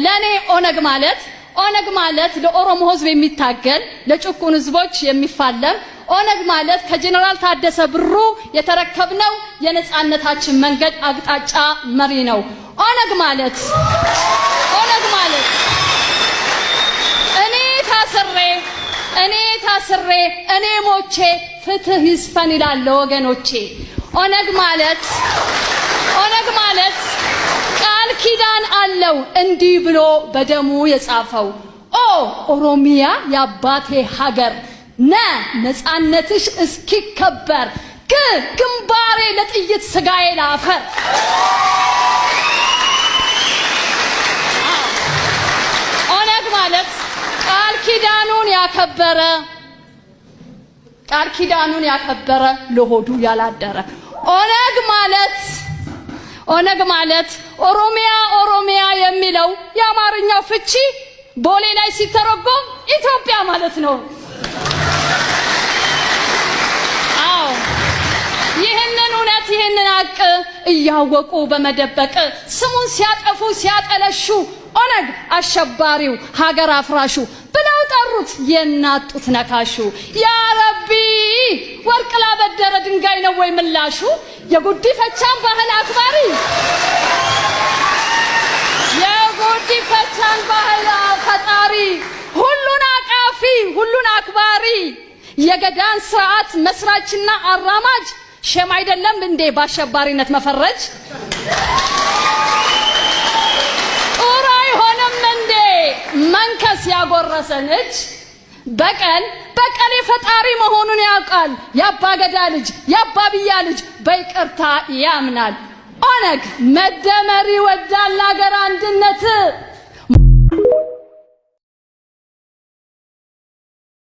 ለኔ ኦነግ ማለት ለኦሮሞ ህዝብ የሚታገል ለጭቁን ህዝቦች የሚፋለም ኦነግ ማለት ከጀነራል ታደሰ ብሩ የተረከብነው የነጻነታችን መንገድ አቅጣጫ መሪ ነው። ኦነግ ማለት እኔ ታስሬ እኔ ሞቼ ፍትህ ይስፈን ይላል ወገኖቼ። ኦነግ ማለት ቃል ኪዳን አለው እንዲህ ብሎ በደሙ የጻፈው ኦሮሚያ ያባቴ ሀገር ነጻነትሽ እስኪከበር ግንባሬ ለጥይት ስጋዬ ላፈር። ኦነግ ማለት ቃል ኪዳኑን ያከበረ ለሆዱ ያላደረ ኦነግ ማለት ኦሮሚያ የሚለው የአማርኛው ፍቺ ቦሌ ላይ ሲተረጎም ኢትዮጵያ ማለት ነው። ይህንን ሀቅ እያወቁ በመደበቅ ስሙን ሲያጠፉ ሲያጠለሹ ኦነግ አሸባሪው ሀገር አፍራሹ ብለው ጠሩት የናጡት ነካሹ። ያ ረቢ ወርቅ ላበደረ ድንጋይ ነው ወይ ምላሹ? የጉዲፈቻን ባህል ፈጣሪ ሁሉን አክባሪ የገዳን ስርዓት መስራችና አራማጅ ሸም አይደለም እንዴ በአሸባሪነት መፈረጅ? ጦር አይሆንም እንዴ መንከስ ያጎረሰን እጅ? በቀል የፈጣሪ መሆኑን ያውቃል የአባ ገዳ ልጅ የአባ ብያ ልጅ በይቅርታ ያምናል። ኦነግ መደመር ይወዳል አገር አንድነት